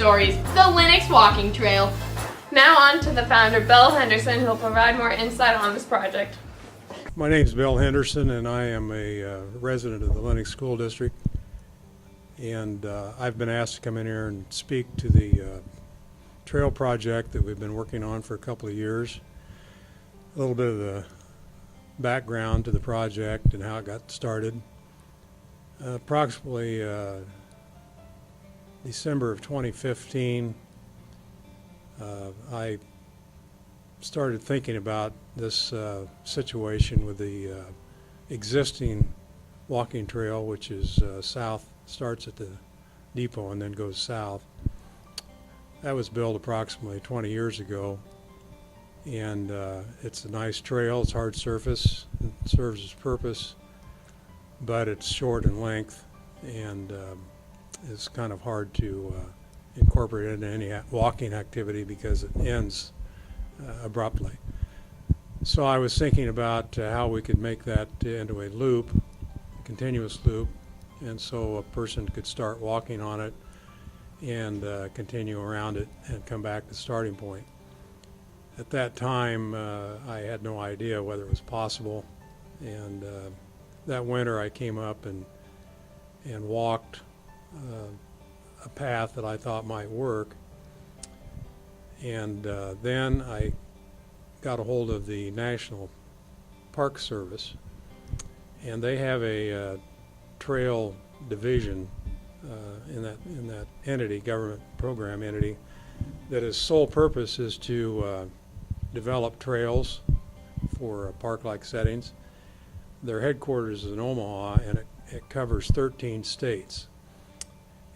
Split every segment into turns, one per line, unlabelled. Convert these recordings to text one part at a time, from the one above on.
stories, the Lennox Walking Trail. Now on to the founder, Bill Henderson, who will provide more insight on this project.
My name is Bill Henderson, and I am a resident of the Lennox School District. And I've been asked to come in here and speak to the trail project that we've been working on for a couple of years. A little bit of the background to the project and how it got started. Approximately December of 2015, I started thinking about this situation with the existing walking trail, which is starts at the depot and then goes south. That was built approximately 20 years ago, and it's a nice trail. It's hard surface, it serves its purpose, but it's short in length, and it's kind of hard to incorporate it into any walking activity because it ends abruptly. So I was thinking about how we could make that into a loop, a continuous loop, and so a person could start walking on it and continue around it and come back to the starting point. At that time, I had no idea whether it was possible, and that winter I came up and walked a path that I thought might work, and then I got a hold of the National Park Service, and they have a trail division in that entity, government program entity, that its sole purpose is to develop trails for park-like settings. Their headquarters is in Omaha, and it covers 13 states.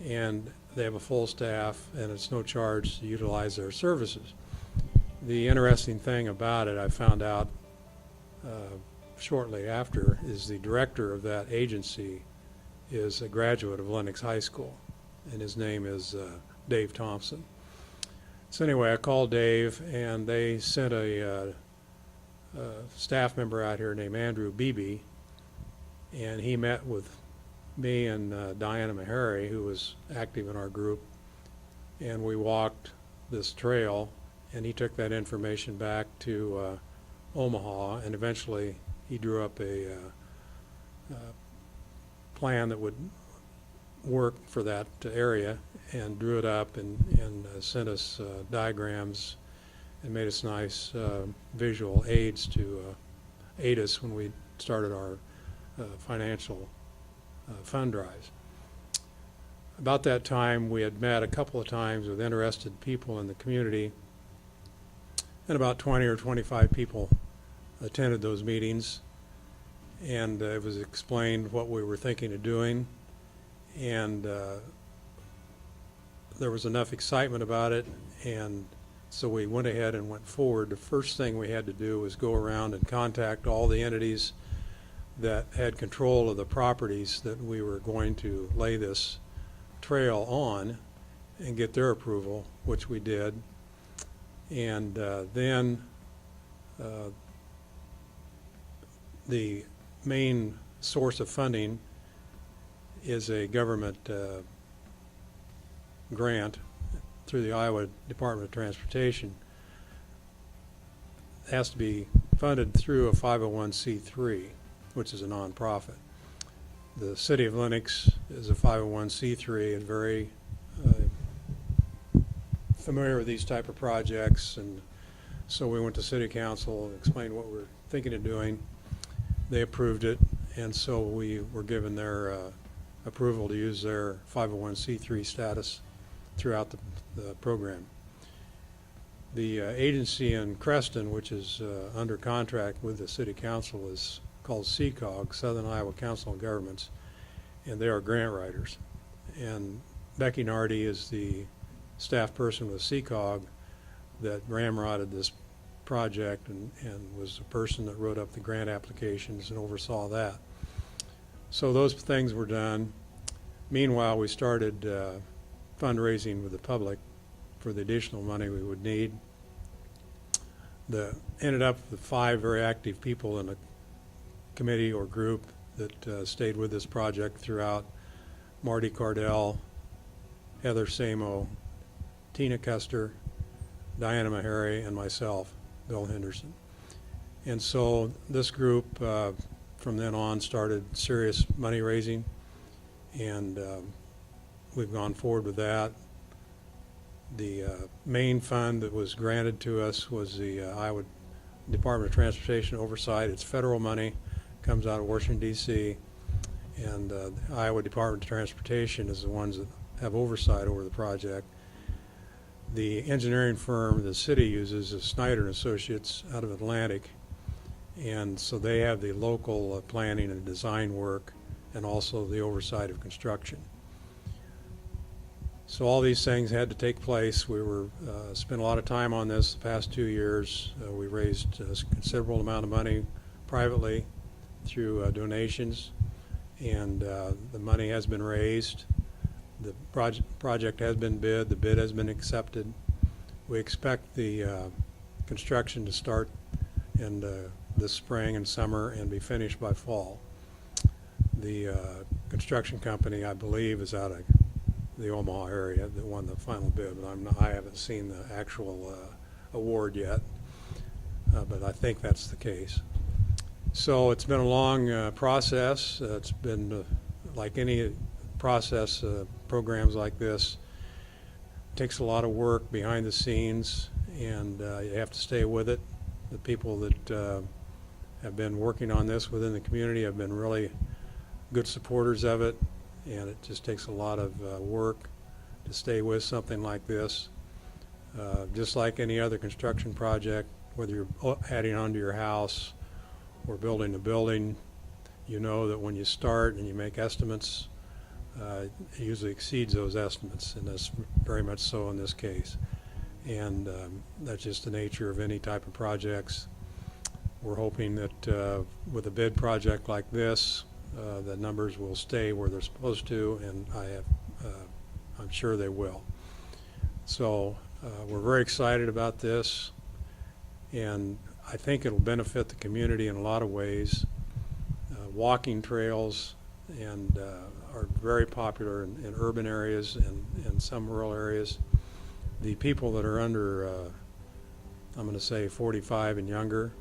And they have a full staff, and it's no charge to utilize their services. The interesting thing about it, I found out shortly after, is the director of that agency is a graduate of Lennox High School, and his name is Dave Thompson. So anyway, I called Dave, and they sent a staff member out here named Andrew Beebe, and he met with me and Diana Meharry, who was active in our group, and we walked this trail, and he took that information back to Omaha, and eventually he drew up a plan that would work for that area, and drew it up and sent us diagrams and made us nice visual aids to aid us when we started our financial fund drives. About that time, we had met a couple of times with interested people in the community, and about 20 or 25 people attended those meetings, and it was explained what we were thinking of doing, and there was enough excitement about it, and so we went ahead and went forward. The first thing we had to do was go around and contact all the entities that had control of the properties that we were going to lay this trail on and get their approval, which we did. And then the main source of funding is a government grant through the Iowa Department of Transportation. It has to be funded through a 501c3, which is a nonprofit. The city of Lennox is a 501c3 and very familiar with these type of projects, and so we went to city council and explained what we're thinking of doing. They approved it, and so we were given their approval to use their 501c3 status throughout the program. The agency in Creston, which is under contract with the city council, is called CCOG, Southern Iowa Council of Governments, and they are grant writers. And Becky Nardi is the staff person with CCOG that ramrodded this project and was the person that wrote up the grant applications and oversaw that. So those things were done. Meanwhile, we started fundraising with the public for the additional money we would need. Ended up with 5 very active people in a committee or group that stayed with this project throughout: Marty Cardell, Heather Samo, Tina Custer, Diana Meharry, and myself, Bill Henderson. And so this group, from then on, started serious money raising, and we've gone forward with that. The main fund that was granted to us was the Iowa Department of Transportation Oversight. It's federal money, comes out of Washington, D.C., and the Iowa Department of Transportation is the ones that have oversight over the project. The engineering firm the city uses is Snyder & Associates out of Atlantic, and so they have the local planning and design work and also the oversight of construction. So all these things had to take place. We were spent a lot of time on this the past 2 years. We raised a considerable amount of money privately through donations, and the money has been raised. The project has been bid. The bid has been accepted. We expect the construction to start in this spring and summer and be finished by fall. The construction company, I believe, is out of the Omaha area that won the final bid, but I haven't seen the actual award yet, but I think that's the case. So it's been a long process. It's been like any process, programs like this, takes a lot of work behind the scenes, and you have to stay with it. The people that have been working on this within the community have been really good supporters of it, and it just takes a lot of work to stay with something like this. Just like any other construction project, whether you're adding on to your house or building a building, you know that when you start and you make estimates, it usually exceeds those estimates, and that's very much so in this case. And that's just the nature of any type of projects. We're hoping that with a bid project like this, the numbers will stay where they're supposed to, and I'm sure they will. So we're very excited about this, and I think it'll benefit the community in a lot of ways. Walking trails and are very popular in urban areas and in some rural areas. The people that are under, I'm going to say 45 and younger,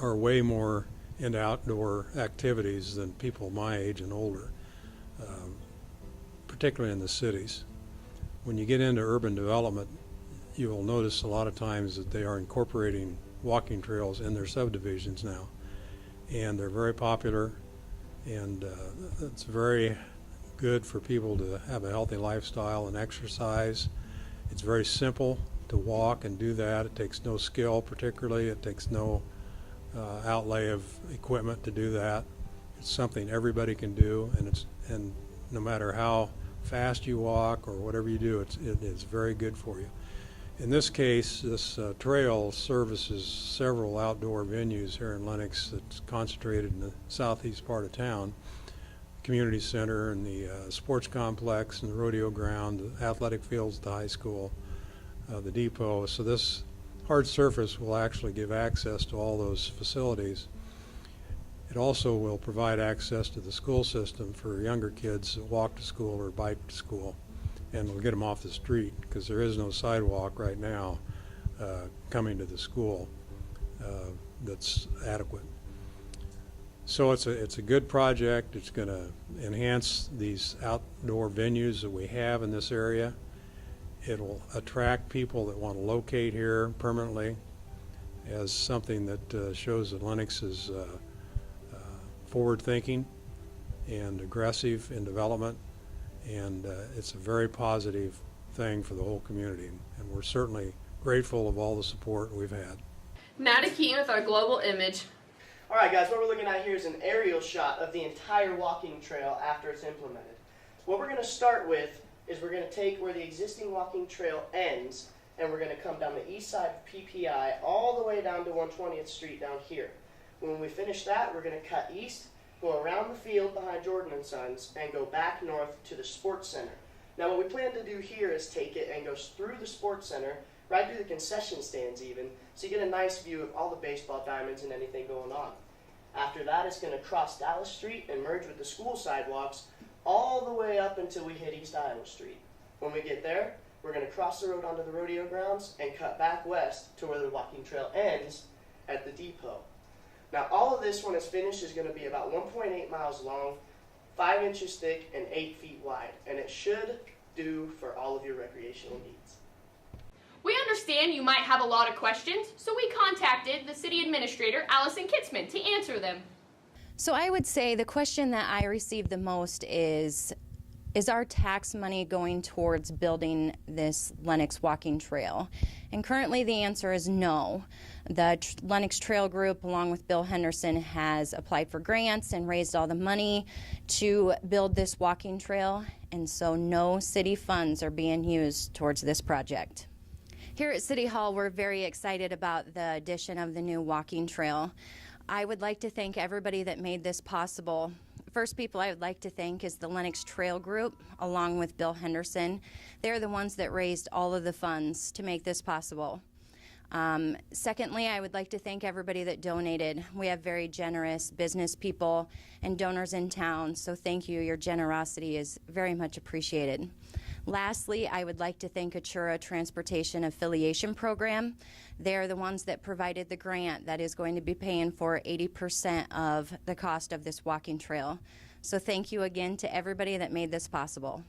are way more into outdoor activities than people my age and older, particularly in the cities. When you get into urban development, you will notice a lot of times that they are incorporating walking trails in their subdivisions now, and they're very popular, and it's very good for people to have a healthy lifestyle and exercise. It's very simple to walk and do that. It takes no skill particularly. It takes no outlay of equipment to do that. It's something everybody can do, and no matter how fast you walk or whatever you do, it is very good for you. In this case, this trail services several outdoor venues here in Lenox that's concentrated in the southeast part of town. Community center and the sports complex and the rodeo ground, the athletic fields at the high school, the depot. So this hard surface will actually give access to all those facilities. It also will provide access to the school system for younger kids that walk to school or bike to school, and we'll get them off the street because there is no sidewalk right now coming to the school that's adequate. So it's a good project. It's going to enhance these outdoor venues that we have in this area. It'll attract people that want to locate here permanently as something that shows that Lenox is forward-thinking and aggressive in development, and it's a very positive thing for the whole community, and we're certainly grateful of all the support we've had.
Now to Keaton with our global image.
Alright guys, what we're looking at here is an aerial shot of the entire walking trail after it's implemented. What we're going to start with is we're going to take where the existing walking trail ends, and we're going to come down the east side of PPI all the way down to 120th Street down here. When we finish that, we're going to cut east, go around the field behind Jordan & Sons, and go back north to the Sports Center. Now what we plan to do here is take it and go through the Sports Center, right through the concession stands even, so you get a nice view of all the baseball diamonds and anything going on. After that, it's going to cross Dallas Street and merge with the school sidewalks all the way up until we hit East Iowa Street. When we get there, We're going to cross the road onto the rodeo grounds and cut back west to where the walking trail ends at the depot. Now all of this, when it's finished, is going to be about 1.8 miles long, 5 inches thick, and 8 feet wide, and it should do for all of your recreational needs.
We understand you might have a lot of questions, so we contacted the city administrator, Allison Kitzman, to answer them.
So I would say the question that I received the most is our tax money going towards building this Lennox walking trail? And currently the answer is no. The Lennox Trail Group, along with Bill Henderson, has applied for grants and raised all the money to build this walking trail, and so no city funds are being used towards this project. Here at City Hall, we're very excited about the addition of the new walking trail. I would like to thank everybody that made this possible. First people I would like to thank is the Lennox Trail Group, along with Bill Henderson. They're the ones that raised all of the funds to make this possible. Secondly, I would like to thank everybody that donated. We have very generous business people and donors in town, so thank you. Your generosity is very much appreciated. Lastly, I would like to thank Achura Transportation Affiliation Program. They're the ones that provided the grant that is going to be paying for 80% of the cost of this walking trail. So thank you again to everybody that made this possible.